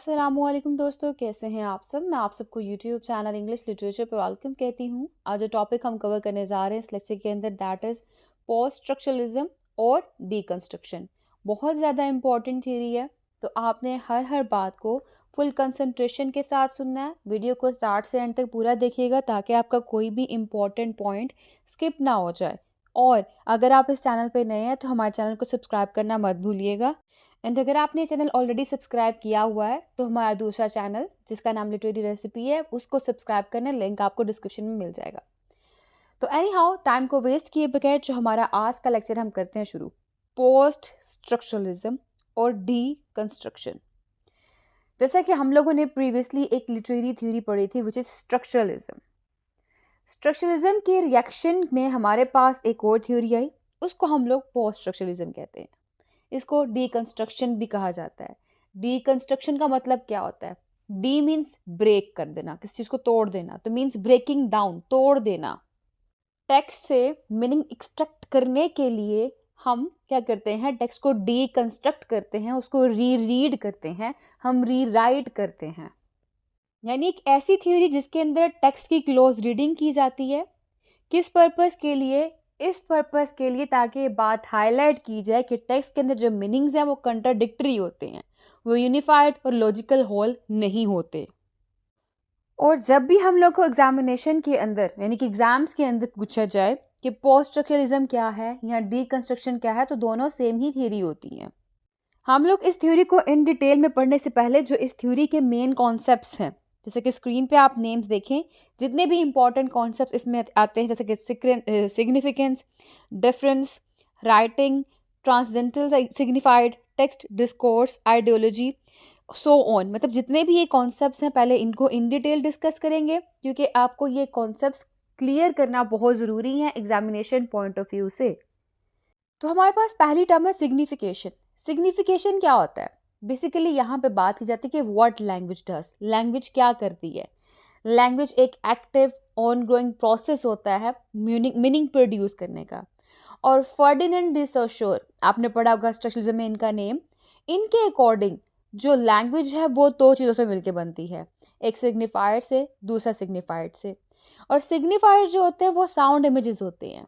अस्सलामुअलैकुम दोस्तों, कैसे हैं आप सब। मैं आप सबको यूट्यूब चैनल इंग्लिश लिटरेचर पे वेलकम कहती हूँ। आज जो टॉपिक हम कवर करने जा रहे हैं इस लेक्चर के अंदर, दैट इज़ पोस्ट स्ट्रक्चरलिज्म और डीकंस्ट्रक्शन। बहुत ज़्यादा इंपॉर्टेंट थ्योरी है, तो आपने हर बात को फुल कंसंट्रेशन के साथ सुनना है। वीडियो को स्टार्ट से एंड तक पूरा देखिएगा ताकि आपका कोई भी इम्पॉर्टेंट पॉइंट स्किप ना हो जाए। और अगर आप इस चैनल पे नए हैं तो हमारे चैनल को सब्सक्राइब करना मत भूलिएगा। एंड अगर आपने ये चैनल ऑलरेडी सब्सक्राइब किया हुआ है तो हमारा दूसरा चैनल जिसका नाम लिटरेरी रेसिपी है उसको सब्सक्राइब करने लिंक आपको डिस्क्रिप्शन में मिल जाएगा। तो एनी हाउ, टाइम को वेस्ट किए बगैर जो हमारा आज का लेक्चर हम करते हैं शुरू, पोस्ट स्ट्रक्चरलिज्म और डीकंस्ट्रक्शन। जैसा कि हम लोगों ने प्रीवियसली एक लिटरेरी थ्योरी पढ़ी थी विच इज स्ट्रक्चरलिज्म। स्ट्रक्चरलिज्म के रिएक्शन में हमारे पास एक और थ्योरी आई, उसको हम लोग पोस्ट स्ट्रक्चरलिज्म कहते हैं। इसको डीकंस्ट्रक्शन भी कहा जाता है। डीकंस्ट्रक्शन का मतलब क्या होता है? डी मीन्स ब्रेक कर देना, किसी चीज को तोड़ देना, तो मीन्स ब्रेकिंग डाउन, तोड़ देना। टेक्स्ट से मीनिंग एक्सट्रैक्ट करने के लिए हम क्या करते हैं, टेक्स्ट को डीकंस्ट्रक्ट करते हैं, उसको रीड करते हैं, हम रीराइट करते हैं। यानी एक ऐसी थ्योरी जिसके अंदर टेक्स्ट की क्लोज रीडिंग की जाती है। किस पर्पस के लिए? इस पर्पस के लिए ताकि ये बात हाईलाइट की जाए कि टेक्स्ट के अंदर जो मीनिंग्स हैं वो कंट्राडिक्टरी होते हैं, वो यूनिफाइड और लॉजिकल होल नहीं होते। और जब भी हम लोग को एग्जामिनेशन के अंदर यानी कि एग्जाम्स के अंदर पूछा जाए कि पोस्ट स्ट्रक्चरलिज्म क्या है या डीकंस्ट्रक्शन क्या है, तो दोनों सेम ही थ्योरी होती हैं। हम लोग इस थ्योरी को इन डिटेल में पढ़ने से पहले जो इस थ्योरी के मेन कॉन्सेप्ट्स हैं, जैसे कि स्क्रीन पे आप नेम्स देखें, जितने भी इंपॉर्टेंट कॉन्सेप्ट्स इसमें आते हैं, जैसे कि significance, difference, writing, transgender signified, text, discourse, ideology, so on. मतलब जितने भी ये कॉन्सेप्ट्स हैं पहले इनको इन डिटेल डिस्कस करेंगे, क्योंकि आपको ये कॉन्सेप्ट्स क्लियर करना बहुत ज़रूरी है एग्जामिनेशन पॉइंट ऑफ व्यू से। तो हमारे पास पहली टर्म है सिग्निफिकेशन। सिग्निफिकेशन क्या होता है? बेसिकली यहाँ पे बात की जाती है कि व्हाट लैंग्वेज डज, लैंग्वेज क्या करती है। लैंग्वेज एक एक्टिव ऑनगोइंग प्रोसेस होता है मीनिंग प्रोड्यूस करने का। और फर्डिनेंड डी सोशोर, आपने पढ़ा होगा स्ट्रक्चरलिज्म में इनका नेम। इनके अकॉर्डिंग जो लैंग्वेज है वो दो चीज़ों से मिलकर बनती है, एक सिग्निफायर से, दूसरा सिग्निफाइड से। और सिग्निफायर जो होते हैं वो साउंड इमेजेस होते हैं,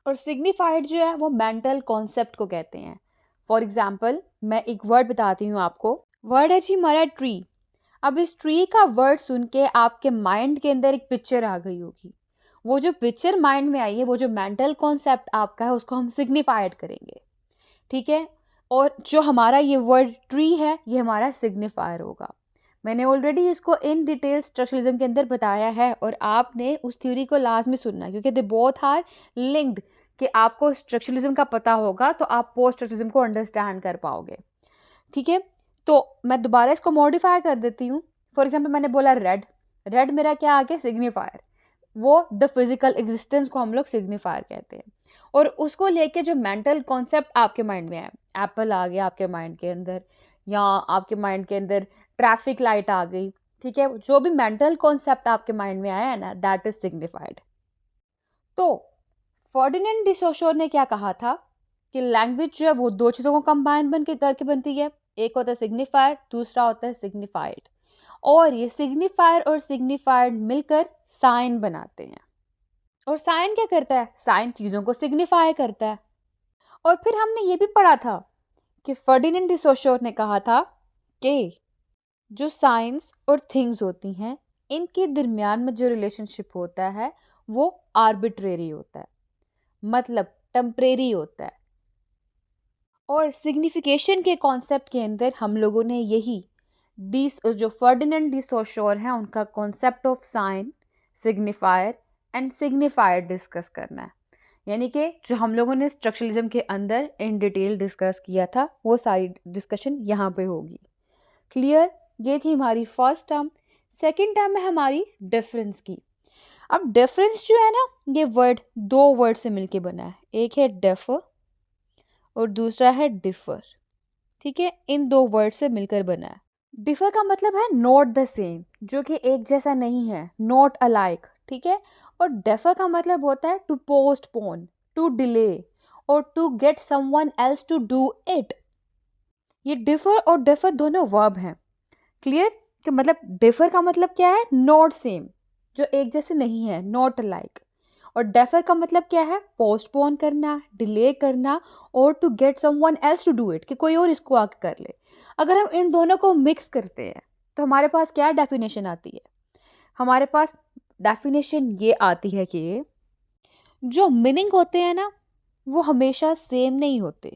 और सिग्निफाइड जो है वो मेंटल कॉन्सेप्ट को कहते हैं। फॉर एग्जाम्पल मैं एक वर्ड बताती हूँ आपको। वर्ड है जी हमारा ट्री। अब इस ट्री का वर्ड सुन के आपके माइंड के अंदर एक पिक्चर आ गई होगी। वो जो पिक्चर माइंड में आई है, वो जो मेंटल कॉन्सेप्ट आपका है, उसको हम सिग्निफाइड करेंगे, ठीक है। और जो हमारा ये वर्ड ट्री है ये हमारा सिग्निफायर होगा। मैंने ऑलरेडी इसको इन डिटेल स्ट्रक्चरलिज्म के अंदर बताया है, और आपने उस थ्योरी को लाजमी सुनना है क्योंकि दे बोथ आर लिंक्ड। कि आपको स्ट्रक्चरलिज्म का पता होगा तो आप पोस्ट स्ट्रक्चरलिज्म को अंडरस्टैंड कर पाओगे, ठीक है। तो मैं दोबारा इसको मॉडिफाई कर देती हूँ। फॉर एग्जाम्पल मैंने बोला रेड, रेड मेरा क्या आ गया? सिग्निफायर। वो द फिजिकल एग्जिस्टेंस को हम लोग सिग्निफायर कहते हैं। और उसको लेके जो मेंटल कॉन्सेप्ट आपके माइंड में है, एप्पल आ गया आपके माइंड के अंदर, या आपके माइंड के अंदर ट्रैफिक लाइट आ गई, ठीक है। जो भी मेंटल कॉन्सेप्ट आपके माइंड में आया है ना, दैट इज सिग्निफाइड। तो फर्डिनेंड डी सोशोर ने क्या कहा था कि लैंग्वेज जो है वो दो चीज़ों को कंबाइन बन के करके बनती है, एक होता है सिग्निफायर, दूसरा होता है सिग्निफाइड। और ये सिग्निफायर और सिग्निफाइड मिलकर साइन बनाते हैं। और साइन क्या करता है? साइन चीज़ों को सिग्निफाई करता है। और फिर हमने ये भी पढ़ा था कि फर्डिनेंड डी सोशोर ने कहा था कि जो साइंस और थिंग्स होती हैं इनके दरमियान में जो रिलेशनशिप होता है वो आर्बिट्रेरी होता है, मतलब टेम्परेरी होता है। और सिग्निफिकेशन के कॉन्सेप्ट के अंदर हम लोगों ने यही जो फर्डिनेंड डी सोशोर है उनका concept of sine, signifier and signifier discuss करना है। यानी कि जो हम लोगों ने स्ट्रक्चरलिज्म के अंदर इन डिटेल डिस्कस किया था वो सारी डिस्कशन यहाँ पे होगी। क्लियर? ये थी हमारी फर्स्ट टर्म। सेकेंड टर्म है हमारी डिफरेंस की। अब डिफरेंस जो है ना, ये वर्ड दो वर्ड से मिलके बना है, एक है डेफर और दूसरा है डिफर, ठीक है। इन दो वर्ड से मिलकर बना है। डिफर का मतलब है नॉट द सेम, जो कि एक जैसा नहीं है, नॉट अलाइक, ठीक है। और डेफर का मतलब होता है टू पोस्टपोन, टू डिले, और to get someone else to do it. ये डिफर और डेफर दोनों वर्ब हैं। क्लियर? कि मतलब डिफर का मतलब क्या है? नॉट सेम, जो एक जैसे नहीं है, नॉट अलाइक। और डेफर का मतलब क्या है? पोस्टपोन करना, डिले करना, और to get someone else to do it, कि कोई और इसको आके कर ले। अगर हम इन दोनों को मिक्स करते हैं तो हमारे पास क्या डेफिनेशन आती है? हमारे पास डेफिनेशन ये आती है कि जो मीनिंग होते हैं ना, वो हमेशा सेम नहीं होते।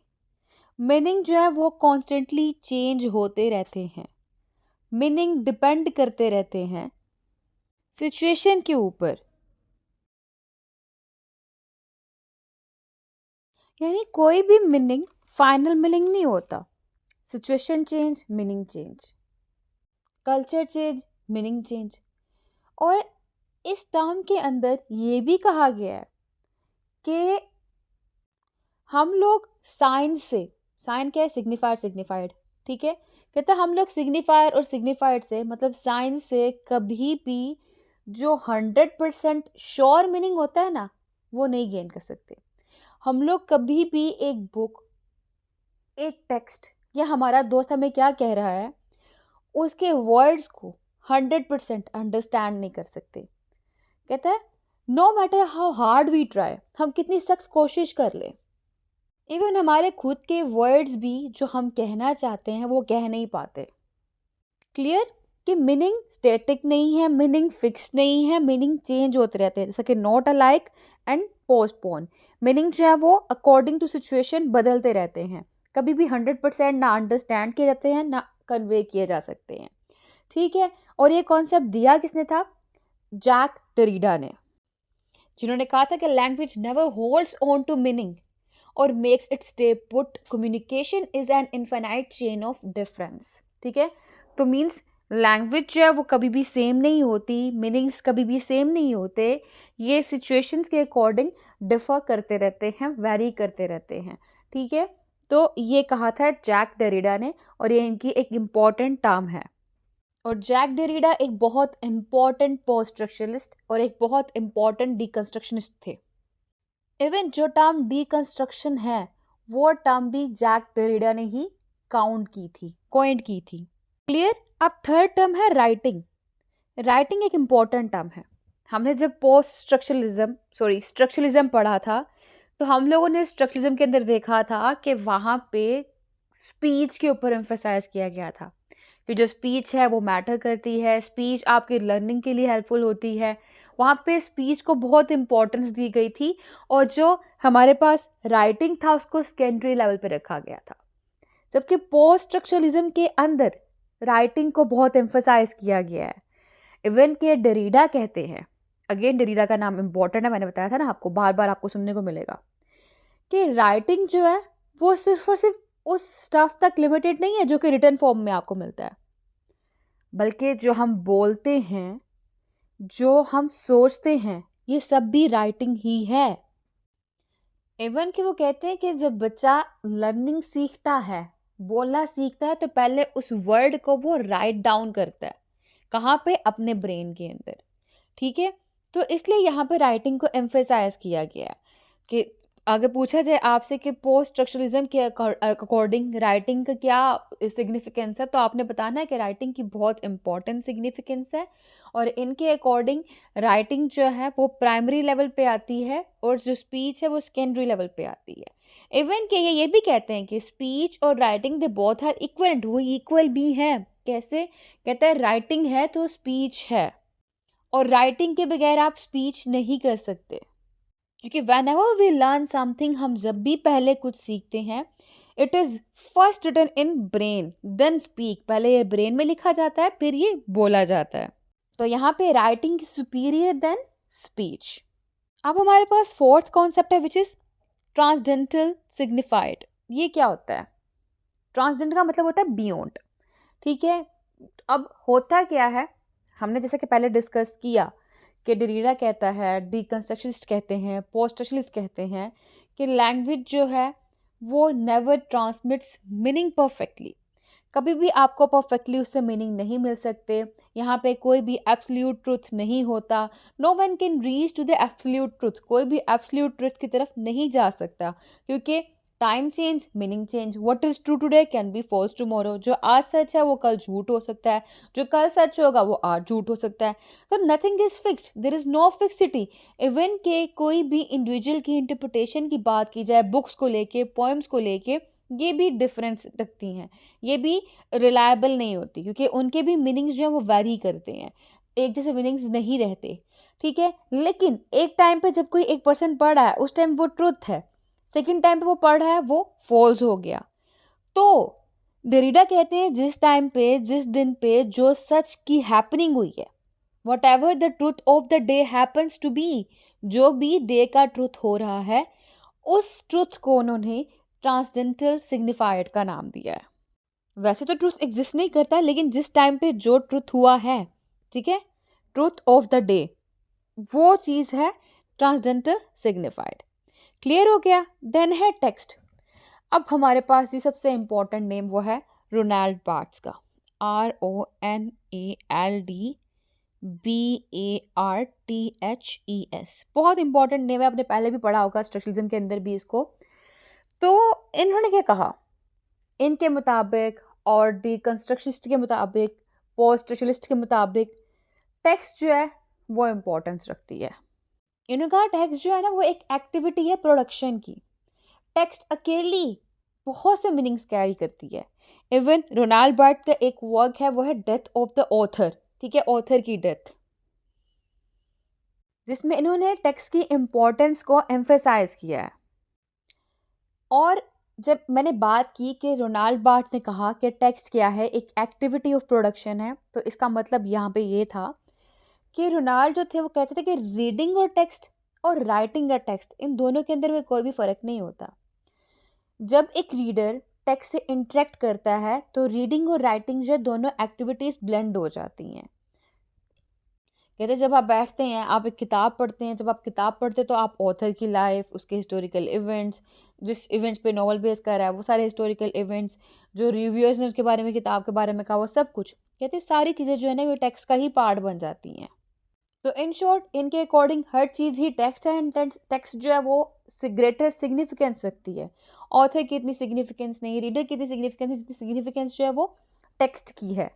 मीनिंग जो है वो कॉन्स्टेंटली चेंज होते रहते हैं। मीनिंग डिपेंड करते रहते हैं सिचुएशन के ऊपर। यानी कोई भी मीनिंग फाइनल मीनिंग नहीं होता। Situation change, meaning change, culture change, meaning change. और इस टर्म के अंदर ये भी कहा गया है कि हम लोग साइन से, साइन क्या है? सिग्निफायर, सिग्निफाइड, ठीक है। कहते हैं हम लोग सिग्निफायर और सिग्निफाइड से, मतलब साइन से, कभी भी जो 100% श्योर मीनिंग होता है ना, वो नहीं गेन कर सकते। हम लोग कभी भी एक बुक, एक टेक्स्ट, या हमारा दोस्त हमें क्या कह रहा है, उसके वर्ड्स को 100% अंडरस्टैंड नहीं कर सकते। कहता है no matter how hard we try, हम कितनी सख्त कोशिश कर ले, इवन हमारे खुद के वर्ड्स भी जो हम कहना चाहते हैं वो कह नहीं पाते। क्लियर? कि मीनिंग स्टैटिक नहीं है, मीनिंग फिक्स नहीं है, मीनिंग चेंज होते रहते हैं, जैसे कि not alike and postpone. Meaning जो है वो अकॉर्डिंग टू सिचुएशन बदलते रहते हैं। कभी भी 100% ना अंडरस्टैंड किए जाते हैं, ना कन्वे किए जा सकते हैं, ठीक है। और ये कॉन्सेप्ट दिया किसने था? जैक डेरिडा ने, जिन्होंने कहा था कि language never holds on to meaning और makes it stay put, communication is an infinite chain of difference. ठीक है, तो मीन्स लैंग्वेज जो है वो कभी भी सेम नहीं होती, मीनिंग्स कभी भी सेम नहीं होते, ये सिचुएशंस के अकॉर्डिंग डिफर करते रहते हैं, वेरी करते रहते हैं। ठीक है, तो ये कहा था जैक डेरिडा ने, और ये इनकी एक इम्पॉर्टेंट टर्म है। और जैक डेरिडा एक बहुत इम्पॉर्टेंट पोस्ट स्ट्रक्चरलिस्ट और एक बहुत इम्पॉर्टेंट डिकंस्ट्रक्शनिस्ट थे। इवन जो टर्म डिकंस्ट्रक्शन है वो टर्म भी जैक डेरिडा ने ही काउंट की थी, कॉइंड की थी। क्लियर? अब थर्ड टर्म है राइटिंग। राइटिंग एक इम्पॉर्टेंट टर्म है। हमने जब पोस्ट स्ट्रक्चरलिज्म पढ़ा था तो हम लोगों ने स्ट्रक्चरलिज्म के अंदर देखा था कि वहाँ पे स्पीच के ऊपर एम्फेसाइज किया गया था कि जो स्पीच है वो मैटर करती है, स्पीच आपकी लर्निंग के लिए हेल्पफुल होती है। वहाँ पे स्पीच को बहुत इंपॉर्टेंस दी गई थी, और जो हमारे पास राइटिंग था उसको सेकेंडरी लेवल पे रखा गया था। जबकि पोस्ट स्ट्रक्चरलिज्म के अंदर राइटिंग को बहुत एम्फेसाइज किया गया है। इवन के डेरिडा कहते हैं, अगेन डेरिडा का नाम इम्पॉर्टेंट है, मैंने बताया था ना आपको, बार बार आपको सुनने को मिलेगा कि राइटिंग जो है वो सिर्फ और सिर्फ उस स्टफ तक लिमिटेड नहीं है जो कि रिटन फॉर्म में आपको मिलता है, बल्कि जो हम बोलते हैं, जो हम सोचते हैं, ये सब भी राइटिंग ही है। इवन कि वो कहते हैं कि जब बच्चा लर्निंग सीखता है, बोलना सीखता है, तो पहले उस वर्ड को वो राइट डाउन करता है। कहाँ पे? अपने ब्रेन के अंदर। ठीक है, तो इसलिए यहाँ पे राइटिंग को एम्फेसाइज किया गया है कि अगर पूछा जाए आपसे कि पोस्ट स्ट्रक्चरलिज्म के अकॉर्डिंग राइटिंग का क्या सिग्निफिकेंस है, तो आपने बताना है कि राइटिंग की बहुत इंपॉर्टेंट सिग्निफिकेंस है, और इनके अकॉर्डिंग राइटिंग जो है वो प्राइमरी लेवल पे आती है और जो स्पीच है वो सेकेंडरी लेवल पे आती है। इवन के ये भी कहते हैं कि स्पीच और writing they both are equivalent, वो इक्वल भी है। कैसे? कहते हैं राइटिंग है तो स्पीच है, और राइटिंग के बगैर आप स्पीच नहीं कर सकते, क्योंकि whenever we learn something, हम जब भी पहले कुछ सीखते हैं, it is first written in brain then speak, पहले ये ब्रेन में लिखा जाता है फिर ये बोला जाता है। तो यहाँ पे राइटिंग सुपीरियर देन स्पीच। अब हमारे पास फोर्थ कॉन्सेप्ट है विच इज ट्रांसडेंटल सिग्निफाइड। ये क्या होता है? ट्रांसडेंट का मतलब होता है बियॉन्ड। ठीक है, अब होता क्या है, हमने जैसे कि पहले डिस्कस किया कि डेरिडा कहता है, डिकंस्ट्रक्शनिस्ट कहते हैं, पोस्ट स्ट्रक्चरलिस्ट कहते हैं कि लैंग्वेज जो है वो नेवर ट्रांसमिट्स मीनिंग परफेक्टली। कभी भी आपको परफेक्टली उससे मीनिंग नहीं मिल सकते। यहाँ पे कोई भी एब्सोल्यूट ट्रुथ नहीं होता। No one can reach to the absolute truth, कोई भी एब्सोल्यूट ट्रुथ की तरफ नहीं जा सकता, क्योंकि time change, meaning change. What is true today can be false tomorrow. जो आज सच है वो कल झूठ हो सकता है, जो कल सच होगा वो आज झूठ हो सकता है। तो nothing is fixed, there is no fixity. Even के कोई भी इंडिविजुअल की इंटरप्रिटेशन की बात की जाए, बुक्स को लेके, पोएम्स को लेके, ये भी डिफरेंस रखती हैं, ये भी रिलायबल नहीं होती, क्योंकि उनके भी मीनिंग्स जो है वो वैरी करते हैं, एक जैसे मीनिंग्स नहीं रहते। ठीक है, लेकिन एक टाइम पे जब कोई एक पर्सन पढ़ रहा है उस टाइम वो ट्रुथ है, सेकेंड टाइम पे वो पढ़ रहा है वो फॉल्स हो गया। तो डेरिडा कहते हैं जिस टाइम पे, जिस दिन पे जो सच की हैपनिंग हुई है, whatever the truth of the day happens to be, जो भी डे का ट्रूथ हो रहा है, उस ट्रूथ को उन्होंने ट्रांसडेंटल सिग्निफाइड का नाम दिया है। वैसे तो ट्रूथ एग्जिस्ट नहीं करता, लेकिन जिस टाइम पे जो ट्रूथ हुआ है, ठीक है, ट्रूथ ऑफ द डे, वो चीज़ है ट्रांसडेंटल सिग्निफाइड। क्लियर हो गया। देन है टेक्स्ट। अब हमारे पास जी सबसे इंपॉर्टेंट नेम वो है रोनाल्ड बार्ट्स का, RONALD BARTHES। बहुत इंपॉर्टेंट नेम है, आपने पहले भी पढ़ा होगा स्ट्रक्चरलिज्म के अंदर भी इसको। तो इन्होंने क्या कहा, इनके मुताबिक और डीकंस्ट्रक्शनिस्ट के मुताबिक, पोस्ट स्ट्रक्चरलिस्ट के मुताबिक, टेक्स्ट जो है वो इम्पोर्टेंस रखती है। इन्होंने कहा टेक्स्ट जो है ना वो एक एक्टिविटी है प्रोडक्शन की। टेक्स्ट अकेली बहुत से मीनिंग्स कैरी करती है। इवन रोनाल्ड बार्ट का एक वर्क है वो है डेथ ऑफ द ऑथर, ठीक है, ऑथर की डेथ, जिसमें इन्होंने टेक्स्ट की इम्पोर्टेंस को एम्फेसाइज किया है। और जब मैंने बात की कि रोनाल्ड बार्ट ने कहा कि टेक्स्ट क्या है, एक एक्टिविटी ऑफ प्रोडक्शन है, तो इसका मतलब यहाँ पे ये था कि रोनाल्ड जो थे वो कहते थे कि रीडिंग और टेक्स्ट और राइटिंग का टेक्स्ट, इन दोनों के अंदर में कोई भी फ़र्क नहीं होता। जब एक रीडर टेक्स्ट से इंटरेक्ट करता है तो रीडिंग और राइटिंग जो दोनों एक्टिविटीज़ ब्लेंड हो जाती हैं। कहते हैं जब आप बैठते हैं, आप एक किताब पढ़ते हैं, जब आप किताब पढ़ते हैं तो आप ऑथर की लाइफ, उसके हिस्टोरिकल इवेंट्स, जिस इवेंट्स पे नॉवल बेस कर रहा है वो सारे हिस्टोरिकल इवेंट्स, जो रिव्यूअर्स ने उसके बारे में, किताब के बारे में कहा, वो सब कुछ, कहते हैं सारी चीज़ें जो है ना वो टेक्स्ट का ही पार्ट बन जाती हैं। तो इन शॉर्ट इनके अकॉर्डिंग हर चीज़ ही टेक्स्ट है, एंड टेक्स्ट जो है वो ग्रेटर सिग्निफिकेंस रखती है। ऑथर की इतनी सिग्निफिकेंस नहीं, रीडर की इतनी सिग्निफिकेंस, जितनी सिग्निफिकेंस जो है वो टेक्स्ट की है।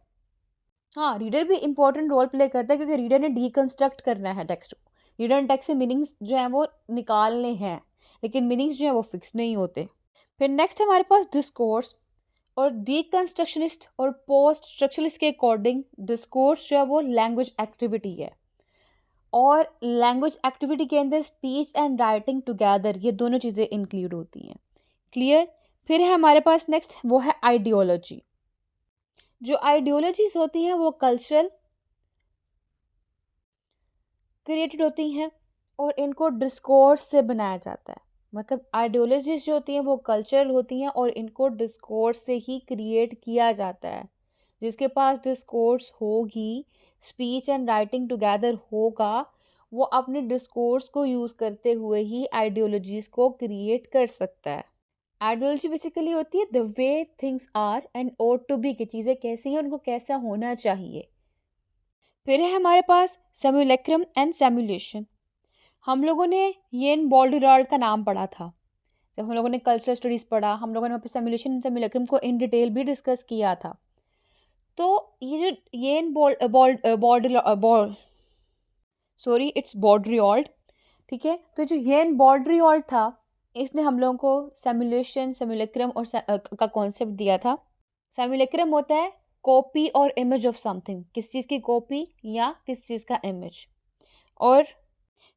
हाँ, रीडर भी इंपॉर्टेंट रोल प्ले करता है, क्योंकि रीडर ने डीकंस्ट्रक्ट करना है टेक्स्ट को। रीडर ने टेक्स्ट से मीनिंग्स जो है वो निकालने हैं, लेकिन मीनिंग्स जो है वो फिक्स नहीं होते। फिर नेक्स्ट हमारे पास डिस्कोर्स। और डीकंस्ट्रक्शनिस्ट और पोस्ट स्ट्रक्चरलिस्ट के अकॉर्डिंग डिस्कोर्स जो है वो लैंग्वेज एक्टिविटी है, और लैंग्वेज एक्टिविटी के अंदर स्पीच एंड राइटिंग टुगेदर, ये दोनों चीज़ें इंक्लूड होती हैं। क्लियर। फिर है हमारे पास नेक्स्ट वो है आइडियोलॉजी। जो आइडियोलॉजीज होती हैं वो कल्चरल क्रिएटेड होती हैं और इनको डिस्कोर्स से बनाया जाता है। मतलब आइडियोलॉजीज जो होती हैं वो कल्चरल होती हैं और इनको डिस्कोर्स से ही क्रिएट किया जाता है। जिसके पास डिस्कोर्स होगी, स्पीच एंड राइटिंग टुगेदर होगा, वो अपने डिस्कोर्स को यूज़ करते हुए ही आइडियोलॉजीज को क्रिएट कर सकता है। आइडियोलॉजी बेसिकली होती है the way things are and ought to be, कि चीज़ें कैसी हैं, उनको कैसा होना चाहिए। फिर है हमारे पास सिमुलेक्रम एंड सिमुलेशन। हम लोगों ने येन बॉल्डुराल्ड का नाम पढ़ा था जब हम लोगों ने कल्चरल स्टडीज़ पढ़ा, हम लोगों ने वहाँ पे सिमुलेशन एंड सिमुलेक्रम को इन डिटेल भी डिस्कस किया था। तो ये जो येन सॉरी इट्स बॉर्डरियोल्ड, ठीक है, तो जो येन बॉर्डरियोल्ड था इसने हम लोगों को सिमुलेशन, सिमुलेक्रम और का कॉन्सेप्ट दिया था। सिमुलेक्रम होता है कॉपी और इमेज ऑफ समथिंग, किस चीज़ की कॉपी या किस चीज़ का इमेज। और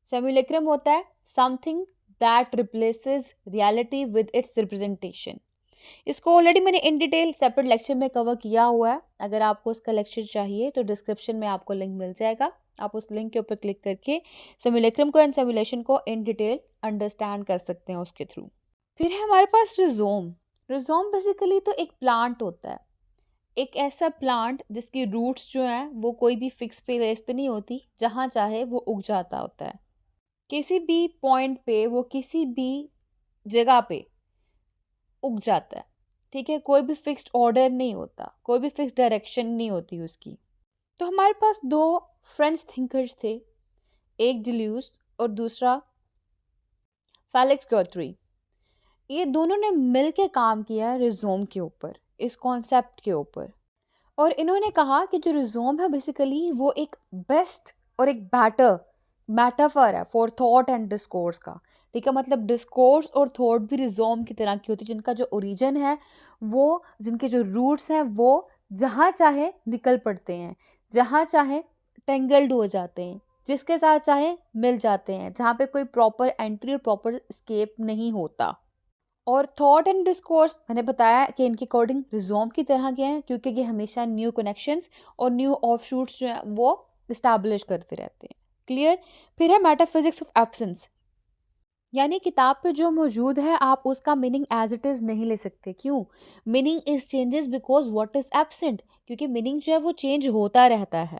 सिमुलेक्रम होता है something that replaces reality with its representation. इसको ऑलरेडी मैंने इन डिटेल सेपरेट लेक्चर में कवर किया हुआ है। अगर आपको उसका लेक्चर चाहिए तो डिस्क्रिप्शन में आपको लिंक मिल जाएगा, आप उस लिंक के ऊपर क्लिक करके सिमुलेक्रम को एंड सिमुलेशन को इन डिटेल अंडरस्टैंड कर सकते हैं उसके थ्रू। फिर है हमारे पास रिजोम। रिजोम बेसिकली तो एक प्लांट होता है, एक ऐसा प्लांट जिसकी रूट्स जो हैं वो कोई भी फिक्स प्लेस पे नहीं होती, जहाँ चाहे वो उग जाता होता है। किसी भी पॉइंट पे वो किसी भी जगह पे उग जाता है, ठीक है, कोई भी फिक्स्ड ऑर्डर नहीं होता, कोई भी फिक्स डायरेक्शन नहीं होती उसकी। तो हमारे पास दो फ्रेंच थिंकर्स थे, एक डिल्यूज और दूसरा फेलिक्स गॉथरी। ये दोनों ने मिल के काम किया रिजोम के ऊपर, इस कॉन्सेप्ट के ऊपर। और इन्होंने कहा कि जो रिजोम है बेसिकली वो एक बेस्ट और एक बेटर मेटाफर है फॉर थॉट एंड डिस्कोर्स का। ठीक है, मतलब डिस्कोर्स और थॉट भी रिजोम की तरह की होती है, जिनका जो ओरिजिन है वो, जिनके जो रूट्स हैं वो जहाँ चाहे निकल पड़ते हैं, जहाँ चाहे टेंगल्ड हो जाते हैं, जिसके साथ चाहे मिल जाते हैं, जहाँ पे कोई प्रॉपर एंट्री और प्रॉपर स्केप नहीं होता। और थॉट एंड डिस्कोर्स मैंने बताया कि इनके अकॉर्डिंग रिजोम की तरह के हैं, क्योंकि ये हमेशा न्यू कनेक्शंस और न्यू ऑफशूट्स जो हैं वो इस्टेब्लिश करते रहते हैं। क्लियर। फिर है मेटाफिजिक्स ऑफ एब्सेंस, यानी किताब पे जो मौजूद है आप उसका मीनिंग एज इट इज़ नहीं ले सकते। क्यों? Meaning is changes because what is absent, क्योंकि मीनिंग जो है वो चेंज होता रहता है।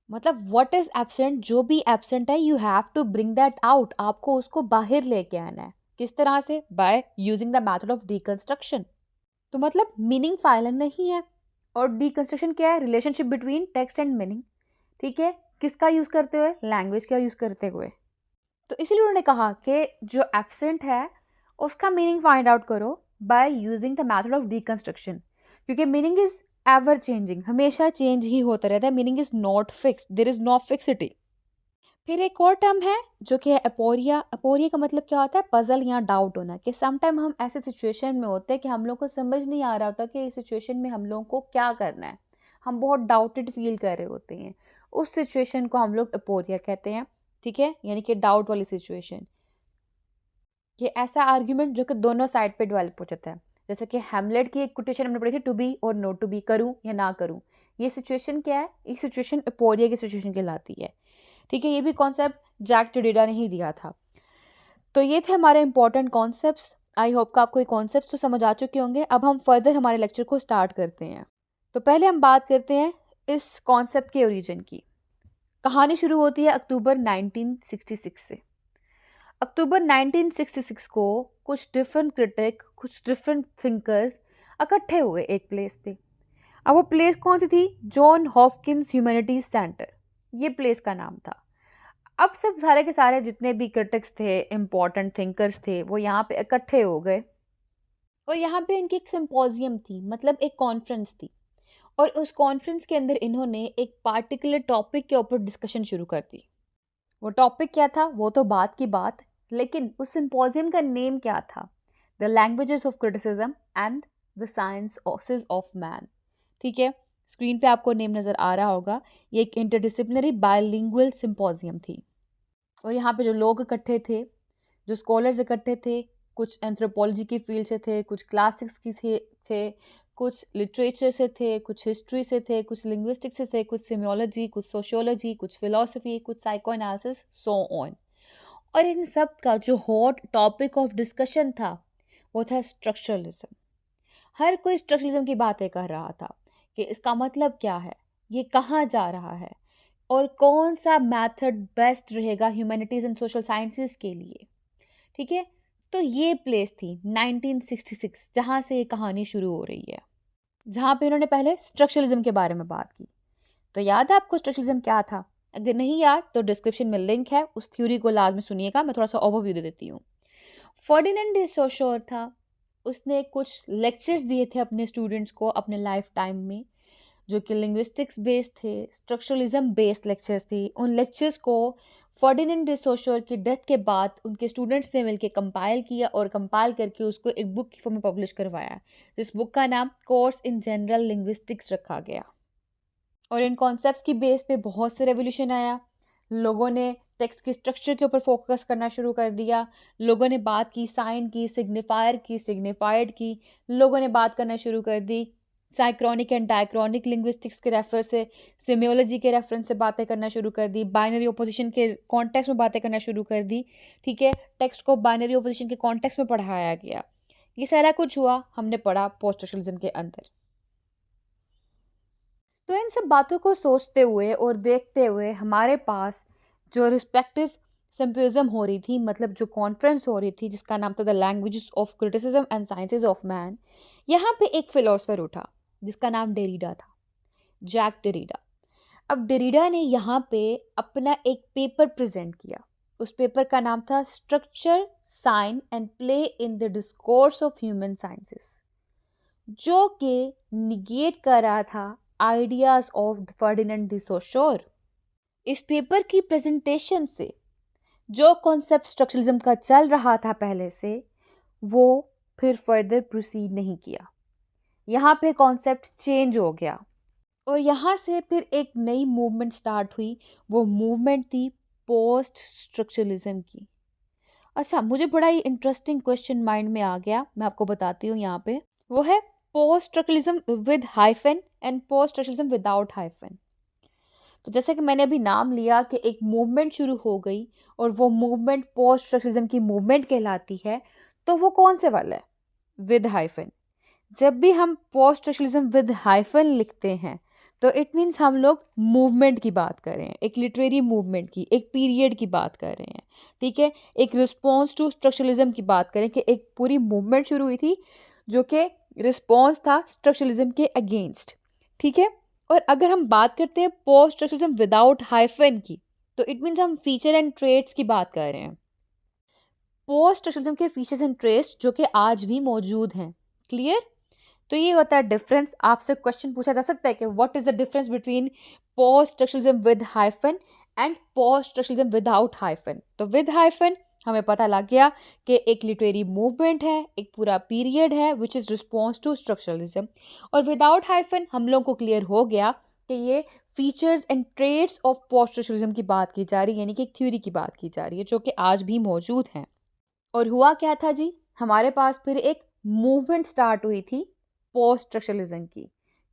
मतलब व्हाट इज एब्सेंट, जो भी एब्सेंट है you have to bring that out, आपको उसको बाहर लेके आना है। किस तरह से? By using the method of deconstruction. तो मतलब मीनिंग फाइनल नहीं है, और डीकंस्ट्रक्शन क्या है? Relationship between text and meaning. ठीक है, किसका यूज करते हुए? लैंग्वेज का यूज करते हुए। तो इसीलिए उन्होंने कहा कि जो एब्सेंट है उसका मीनिंग फाइंड आउट करो by using the method of deconstruction, क्योंकि मीनिंग इज एवर चेंजिंग, हमेशा चेंज ही होता रहता है। Meaning is not fixed, there is no fixity. फिर एक और टर्म है जो कि है अपोरिया। अपोरिया का मतलब क्या होता है? पजल या डाउट होना, कि समटाइम हम ऐसे सिचुएशन में होते हैं कि हम लोग को समझ नहीं आ रहा होता कि इस सिचुएशन में हम लोग को क्या करना है, हम बहुत डाउटेड फील कर रहे होते हैं, उस सिचुएशन को हम लोग अपोरिया कहते हैं। ठीक है, यानी कि डाउट वाली सिचुएशन, कि ऐसा आर्ग्यूमेंट जो कि दोनों साइड पे डेवलप हो जाता है। जैसे कि हैमलेट की एक कोटेशन हमने पढ़ी थी, टू बी और नॉट टू बी, करूं या ना करूं। ये सिचुएशन क्या है? ये सिचुएशन अपोरिया की सिचुएशन कहलाती है। ठीक है, ये भी कॉन्सेप्ट जैक डेरिडा ने ही दिया था। तो ये थे हमारे इंपॉर्टेंट कॉन्सेप्ट्स। आई होप का आपको ये कॉन्सेप्ट्स तो समझ आ चुके होंगे। अब हम फर्दर हमारे लेक्चर को स्टार्ट करते हैं। तो पहले हम बात करते हैं इस कॉन्सेप्ट के ओरिजिन की। कहानी शुरू होती है अक्टूबर 1966 से। अक्टूबर 1966 को कुछ डिफरेंट क्रिटिक, कुछ डिफरेंट थिंकर्स इकट्ठे हुए एक प्लेस पे। अब वो प्लेस कौन सी थी? जॉन हॉपकिंस ह्यूमैनिटीज सेंटर, ये प्लेस का नाम था। अब सब सारे के सारे जितने भी क्रिटिक्स थे, इम्पोर्टेंट थिंकर्स थे, वो यहाँ पे इकट्ठे हो गए। और यहाँ पे इनकी एक सिंपोजियम थी, मतलब एक कॉन्फ्रेंस थी। और उस कॉन्फ्रेंस के अंदर इन्होंने एक पार्टिकुलर टॉपिक के ऊपर डिस्कशन शुरू कर दी। वो टॉपिक क्या था वो तो बात की बात, लेकिन उस सिंपोजियम का नेम क्या था? The languages of criticism and the sciences of man. ठीक है, स्क्रीन पे आपको नेम नज़र आ रहा होगा। ये एक इंटरडिसिप्लिनरी बायलिंगुअल सिंपोजियम थी। और यहाँ पे जो लोग इकट्ठे थे, जो स्कॉलर्स इकट्ठे थे, कुछ एंथ्रोपोलॉजी की फील्ड से थे, कुछ क्लासिक्स की थे, कुछ लिटरेचर से थे, कुछ हिस्ट्री से थे, कुछ लिंग्विस्टिक्स से थे, कुछ सिमियोलॉजी, कुछ सोशियोलॉजी, कुछ फिलोसफी, कुछ साइको एनालिसिस, सो ऑन। और इन सब का जो हॉट टॉपिक ऑफ डिस्कशन था वो था स्ट्रक्चरलिज्म। हर कोई स्ट्रक्चरलिज्म की बातें कर रहा था कि इसका मतलब क्या है, ये कहाँ जा रहा है, और कौन सा मेथड बेस्ट रहेगा ह्यूमैनिटीज़ एंड सोशल साइंसेस के लिए। ठीक है, तो ये प्लेस थी 1966 जहाँ से ये कहानी शुरू हो रही है, जहाँ पे इन्होंने पहले स्ट्रक्चरलिज्म के बारे में बात की। तो याद है आपको स्ट्रक्चरलिज्म क्या था? अगर नहीं याद तो डिस्क्रिप्शन में लिंक है, उस थ्योरी को लाजमी सुनिएगा। मैं थोड़ा सा ओवरव्यू दे देती हूँ। फर्डिनेंड डी सोशोर था, उसने कुछ लेक्चर्स दिए थे अपने स्टूडेंट्स को अपने लाइफ टाइम में, जो कि लिंग्विस्टिक्स बेस्ड थे, स्ट्रक्चरलिज्म बेस्ड लेक्चर्स थे। उन लेक्चर्स को फर्डिनेंड डी सोशोर की डेथ के बाद उनके स्टूडेंट्स ने मिलकर कंपाइल किया, और कंपाइल करके उसको एक बुक की फॉर्म में पब्लिश करवाया, जिस बुक का नाम कोर्स इन जनरल लिंग्विस्टिक्स रखा गया। और इन कॉन्सेप्ट्स की बेस पे बहुत से रेवोल्यूशन आया। लोगों ने टेक्स्ट की स्ट्रक्चर के ऊपर फोकस करना शुरू कर दिया। लोगों ने बात की साइन की, सिग्निफायर की, सिग्निफाइड की। लोगों ने बात करना शुरू कर दी साइक्रोनिक एंड डायक्रॉनिक लिंग्विस्टिक्स के रेफर से, सिमियोलॉजी के रेफरेंस से बातें करना शुरू कर दी, बाइनरी ओपोजिशन के कॉन्टेक्स्ट में बातें करना शुरू कर दी। ठीक है, टेक्स्ट को बाइनरी ओपोजिशन के कॉन्टेक्स्ट में पढ़ाया गया। ये सारा कुछ हुआ, हमने पढ़ा पोस्ट स्ट्रक्चरलिज्म के अंदर। तो इन सब बातों को सोचते हुए और देखते हुए हमारे पास जो रिस्पेक्टिव सिम्पोजियम हो रही थी, मतलब जो कॉन्फ्रेंस हो रही थी जिसका नाम था the languages of criticism and sciences of man, यहाँ पे एक फिलोसफर उठा जिसका नाम डेरिडा था, जैक डेरिडा। अब डेरिडा ने यहाँ पे अपना एक पेपर प्रेजेंट किया। उस पेपर का नाम था structure, sign and play in the discourse of human sciences, जो कि निगेट कर रहा था ideas of Ferdinand de Saussure. इस पेपर की प्रेजेंटेशन से जो कॉन्सेप्ट स्ट्रक्चरलिज्म का चल रहा था पहले से, वो फिर फर्दर प्रोसीड नहीं किया। यहाँ पे कॉन्सेप्ट चेंज हो गया और यहाँ से फिर एक नई मूवमेंट स्टार्ट हुई। वो मूवमेंट थी पोस्ट स्ट्रक्चरलिज्म की। अच्छा, मुझे बड़ा ही इंटरेस्टिंग क्वेश्चन माइंड में आ गया, मैं आपको बताती हूँ यहाँ पे। वो है post structuralism with hyphen and post structuralism without hyphen. तो जैसे कि मैंने अभी नाम लिया कि एक मूवमेंट शुरू हो गई और वो मूवमेंट पोस्ट स्ट्रक्चरलिज्म की मूवमेंट कहलाती है, तो वो कौन से वाला है? With hyphen. जब भी हम पोस्ट स्ट्रक्चरलिज्म विद हाइफन लिखते हैं तो इट मीन्स हम लोग मूवमेंट की बात कर रहे हैं, एक लिटरेरी मूवमेंट की, एक पीरियड की बात कर रहे हैं, ठीक है। एक रिस्पॉन्स टू स्ट्रक्चरलिज्म की बात करें कि एक पूरी मूवमेंट शुरू हुई थी जो कि रिस्पॉन्स था स्ट्रक्चरलिज्म के अगेंस्ट, ठीक है। और अगर हम बात करते हैं पोस्ट स्ट्रक्चरलिज्म विदाउट हाइफन की, तो इट मीन्स हम फीचर एंड ट्रेट्स की बात कर रहे हैं। पोस्ट स्ट्रक्चरलिज्म के फीचर्स एंड ट्रेट्स जो कि आज भी मौजूद हैं। क्लियर? तो ये होता है डिफरेंस। आपसे क्वेश्चन पूछा जा सकता है कि what is the difference between post structuralism with hyphen and post structuralism without hyphen. तो विद हाइफन हमें पता लग गया कि एक लिटरेरी मूवमेंट है, एक पूरा पीरियड है which is response to structuralism. और विदाउट हाइफन हम लोग को क्लियर हो गया कि ये features and traits of post structuralism की बात की जा रही है, यानी कि एक थ्योरी की बात की जा रही है जो कि आज भी मौजूद है। और हुआ क्या था जी, हमारे पास फिर एक मूवमेंट स्टार्ट हुई थी पोस्ट स्ट्रक्चरलिज्म की।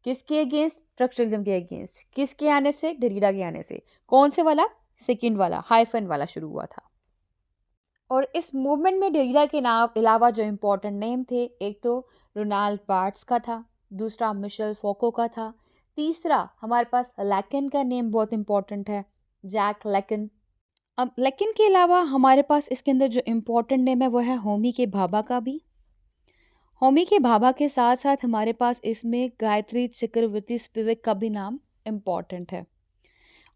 किसके अगेंस्ट? स्ट्रक्चरलिज्म के अगेंस्ट। किसके आने से? डेरिडा के आने से। कौन से वाला? सेकंड वाला, हाइफन वाला शुरू हुआ था। और इस मूवमेंट में डेरिडा के नाम अलावा जो इम्पोर्टेंट नेम थे, एक तो रोनाल्ड बार्ट्स का था, दूसरा मिशेल फोको का था, तीसरा हमारे पास लैकन का नेम बहुत इंपॉर्टेंट है, जैक लैकन। अब लैकन के अलावा हमारे पास इसके अंदर जो इम्पोर्टेंट नेम है वो है होमी के भाभा का भी। होमी के भाभा के साथ साथ हमारे पास इसमें गायत्री चक्रवर्ती स्पिवक का भी नाम इम्पॉर्टेंट है।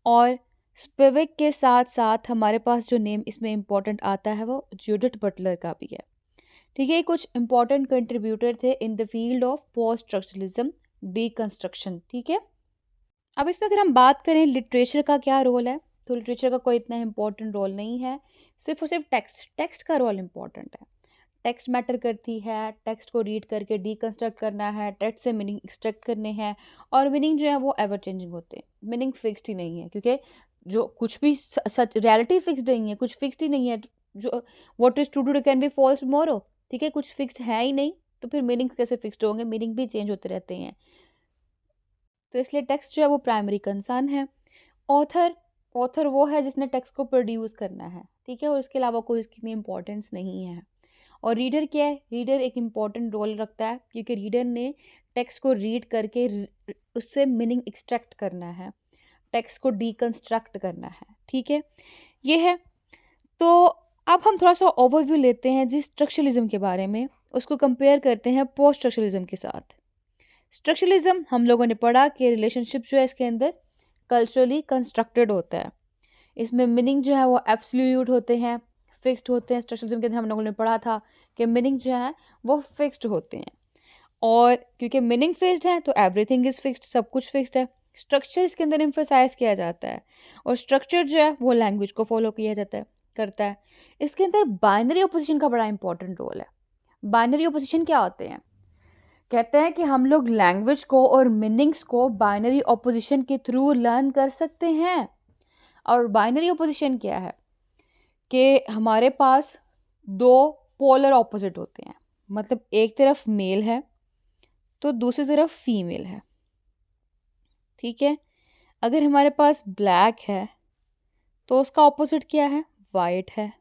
और स्पिवक के साथ साथ हमारे पास जो नेम इसमें इम्पॉर्टेंट आता है वो जूडिथ बटलर का भी है, ठीक है। कुछ इम्पॉर्टेंट कंट्रीब्यूटर थे in the field of post structuralism deconstruction, ठीक है। अब इसमें अगर हम बात करें लिटरेचर का क्या रोल है, तो लिटरेचर का कोई इतना इम्पोर्टेंट रोल नहीं है, सिर्फ और सिर्फ टेक्स्ट का रोल इम्पॉर्टेंट है। टेक्स्ट मैटर करती है, टेक्स्ट को रीड करके डीकंस्ट्रक्ट करना है, टेक्स्ट से मीनिंग एक्सट्रैक्ट करने हैं। और मीनिंग जो है वो एवर चेंजिंग होते हैं, मीनिंग फिक्स्ड ही नहीं है, क्योंकि जो कुछ भी सच रियलिटी फिक्स्ड नहीं है, कुछ फिक्स्ड ही नहीं है। जो what is today can be false tomorrow, ठीक है, कुछ फिक्स्ड है ही नहीं, तो फिर मीनिंग कैसे फिक्स्ड होंगे? मीनिंग भी चेंज होते रहते हैं। तो इसलिए टेक्स्ट जो है वो प्राइमरी कंसर्न है। ऑथर वो है जिसने टेक्स्ट को प्रोड्यूस करना है, ठीक है, और इसके अलावा कोई इसकी इतनी इंपॉर्टेंस नहीं है। और रीडर क्या है? रीडर एक इम्पॉर्टेंट रोल रखता है, क्योंकि रीडर ने टेक्स्ट को रीड करके उससे मीनिंग एक्सट्रैक्ट करना है, टेक्स्ट को डीकंस्ट्रक्ट करना है, ठीक है, ये है। तो अब हम थोड़ा सा ओवरव्यू लेते हैं जिस स्ट्रक्चरलिज्म के बारे में, उसको कंपेयर करते हैं पोस्ट स्ट्रक्चरलिज्म के साथ। स्ट्रक्चरलिज्म हम लोगों ने पढ़ा कि रिलेशनशिप जो है इसके अंदर कल्चरली कंस्ट्रक्टेड होता है, इसमें मीनिंग जो है वो एब्सोल्यूट होते हैं, फिक्स्ड होते हैं। स्ट्रक्चरलिज्म के अंदर हम लोगों ने पढ़ा था कि मीनिंग जो है वो फिक्स्ड होते हैं, और क्योंकि मीनिंग फिक्स्ड है तो एवरीथिंग इज फिक्स्ड, सब कुछ फिक्स्ड है। स्ट्रक्चर इसके अंदर एम्फसाइज किया जाता है, और स्ट्रक्चर जो है वो लैंग्वेज को फॉलो किया जाता है, करता है। इसके अंदर बाइनरी ओपोजिशन का बड़ा इंपॉर्टेंट रोल है। बाइनरी ओपोजिशन क्या होते हैं? कहते हैं कि हम लोग लैंग्वेज को और मीनिंग्स को बाइनरी ओपोजिशन के थ्रू लर्न कर सकते हैं। और बाइनरी ओपोजिशन क्या है? कि हमारे पास दो पोलर ऑपोजिट होते हैं, मतलब एक तरफ मेल है तो दूसरी तरफ फीमेल है, ठीक है। अगर हमारे पास ब्लैक है तो उसका ऑपोजिट क्या है? वाइट है।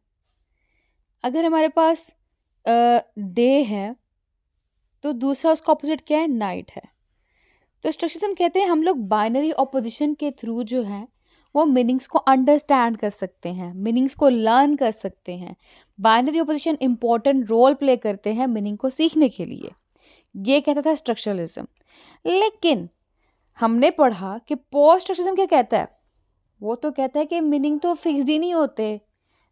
अगर हमारे पास डे है तो दूसरा उसका ऑपोजिट क्या है? नाइट है। तो स्ट्रक्चरलिज्म कहते हैं हम लोग बाइनरी ऑपोजिशन के थ्रू जो है वो मीनिंग्स को अंडरस्टैंड कर सकते हैं, मीनिंग्स को लर्न कर सकते हैं। Binary opposition important role play करते हैं मीनिंग को सीखने के लिए, ये कहता था स्ट्रक्चरलिज्म। लेकिन हमने पढ़ा कि पोस्ट स्ट्रक्चरलिज्म क्या कहता है? वो तो कहता है कि मीनिंग तो फिक्स्ड ही नहीं होते,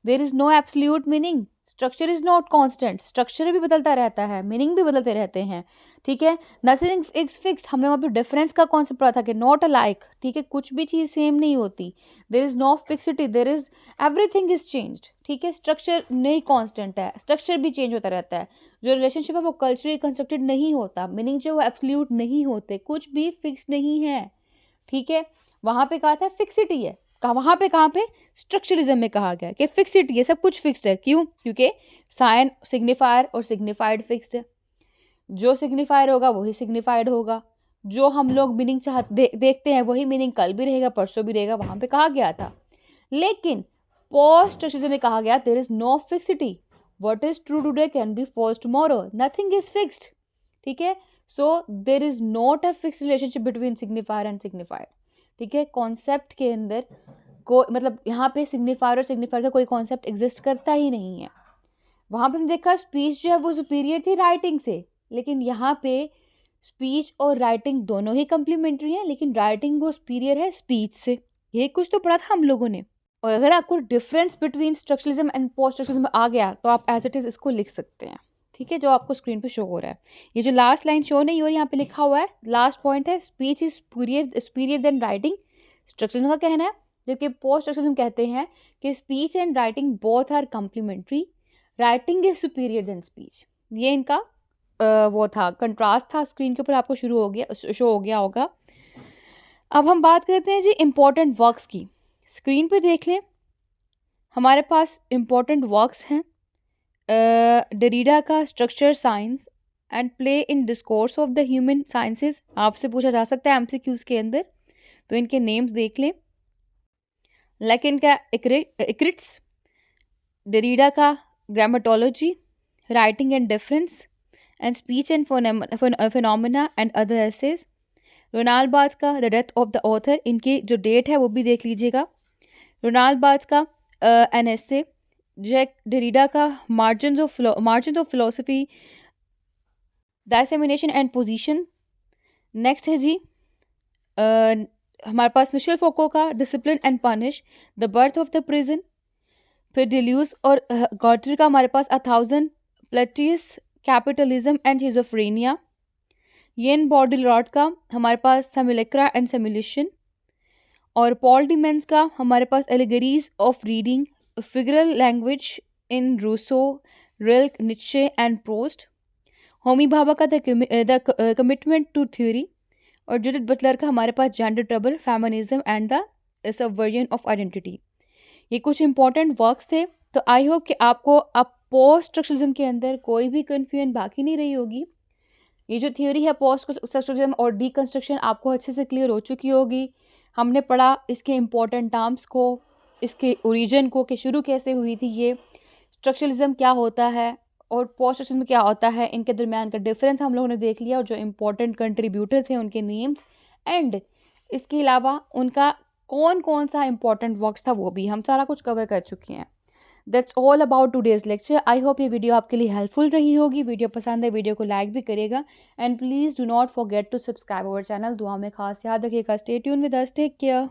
there is no absolute meaning, structure is not constant, structure भी बदलता रहता है, मीनिंग भी बदलते रहते हैं, ठीक है। नथिंग इज फिक्स्ड, हमने वहाँ पे डिफरेंस का कॉन्सेप्ट पढ़ा था कि नॉट अलाइक, ठीक है, कुछ भी चीज़ सेम नहीं होती, there is no fixity, there is everything is changed, ठीक है। स्ट्रक्चर नहीं कांस्टेंट है, स्ट्रक्चर भी चेंज होता रहता है। जो रिलेशनशिप है वो कल्चरली कंस्ट्रक्टेड नहीं होता, मीनिंग जो है एब्सोल्यूट नहीं होते, कुछ भी फिक्स नहीं है, ठीक है। वहाँ पे कहा था फिक्सिटी है, वहाँ पे कहाँ पे स्ट्रक्चरलिज्म में कहा गया कि फिक्सिटी है, सब कुछ फिक्स्ड है। क्यों? क्योंकि साइन सिग्निफायर और सिग्निफाइड फिक्स्ड है, जो सिग्निफायर होगा वही सिग्निफाइड होगा, जो हम लोग मीनिंग देखते हैं वही मीनिंग कल भी रहेगा, परसों भी रहेगा, वहाँ पे कहा गया था। लेकिन पोस्ट स्ट्रक्चरलिज्म में कहा गया there is no fixity, what is true today can be false tomorrow, nothing is fixed, ठीक है। So there is not a fixed relationship between signifier and signified, ठीक है। कॉन्सेप्ट के अंदर को मतलब यहाँ पे सिग्निफायर और सिग्निफायर का कोई कॉन्सेप्ट एग्जिस्ट करता ही नहीं है। वहाँ पे हमने देखा स्पीच जो है वो सुपीरियर थी राइटिंग से, लेकिन यहाँ पे स्पीच और राइटिंग दोनों ही कम्प्लीमेंट्री हैं, लेकिन राइटिंग वो सुपीरियर है स्पीच से। ये कुछ तो पढ़ा था हम लोगों ने। और अगर आपको difference between structuralism and post structuralism आ गया तो आप एज इट इज़ इसको लिख सकते हैं, ठीक है, जो आपको स्क्रीन पे शो हो रहा है। ये जो लास्ट लाइन शो नहीं हो रही, यहाँ पे लिखा हुआ है, लास्ट पॉइंट है, speech is superior than writing, structuralism का कहना है। जबकि पोस्ट स्ट्रक्चरलिज्म कहते हैं कि speech and writing both are complementary, writing is superior than speech. ये इनका वो था, कंट्रास्ट था, स्क्रीन के ऊपर आपको शो हो गया होगा। अब हम बात करते हैं जी इम्पोर्टेंट वर्क्स की। स्क्रीन पे देख लें, हमारे पास इम्पोर्टेंट वर्क्स हैं। डेरिडा का structure science and play in discourse of the human sciences, आपसे पूछा जा सकता है एमसीक्यूज के अंदर, तो इनके नेम्स देख लें। लेकिन का इक्रिट्स, डेरिडा का grammatology, writing and difference and speech and phenomena and other essays. Roland Barthes का the death of the author, इनकी जो डेट है वो भी देख लीजिएगा। रोनाल्ड बार्थ्स का एन एसे। जैक डेरिडा का margins of philosophy, dissemination and position. Next है जी हमारे पास मिशेल फोको का discipline and punish, the birth of the prison. फिर डिल्यूस और गॉटरी का हमारे पास 1000 प्लेटियस, कैपिटलिज्म एंड हिजोफ्रेनिया। येन बॉर्डिलॉट का हमारे पास सिमुलेक्रा एंड सिमुलेशन। और पॉल डिमेंस का हमारे पास allegories of reading, figural language in Rousseau, Rilke, Nietzsche and Proust. Homi Bhabha का द कमिटमेंट टू थ्योरी। और जूडिथ बटलर का हमारे पास gender trouble, feminism and the subversion of identity. ये कुछ इंपॉर्टेंट वर्क्स थे। तो आई होप कि आपको अब पोस्ट स्ट्रक्चरलिज्म के अंदर कोई भी कन्फ्यूजन बाकी नहीं रही होगी। ये जो थ्योरी है पोस्ट स्ट्रक्चरलिज्म और डीकंस्ट्रक्शन आपको अच्छे से क्लियर हो चुकी होगी। हमने पढ़ा इसके इम्पोर्टेंट टर्म्स को, इसके ओरिजिन को, कि शुरू कैसे हुई थी ये, स्ट्रक्चरलिज्म क्या होता है और पोस्ट स्ट्रक्चरलिज्म क्या होता है, इनके दरमियान का डिफरेंस हम लोगों ने देख लिया, और जो इम्पोर्टेंट कंट्रीब्यूटर थे उनके नेम्स, एंड इसके अलावा उनका कौन कौन सा इंपॉर्टेंट वर्क्स था वो भी हम सारा कुछ कवर कर चुके हैं। That's all about today's lecture. I hope ये वीडियो आपके लिए हेल्पफुल रही होगी। वीडियो पसंद है वीडियो को लाइक भी करिएगा, and please do not forget to subscribe our channel. दुआ में खास याद रखिएगा। Stay tune with us, take care.